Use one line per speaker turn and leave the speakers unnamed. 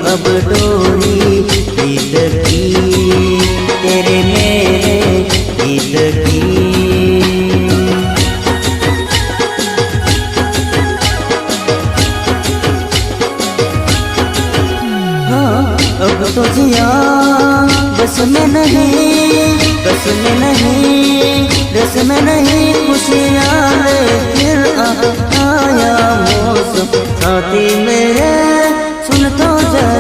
अब डोरी ईद की, तेरे मेरे ईद की। हाँ अब तो जिया बस में नहीं, बस में नहीं, रस में नहीं, खुशियाँ लेकर आया मौसम। साथी मेरे सुन तो जा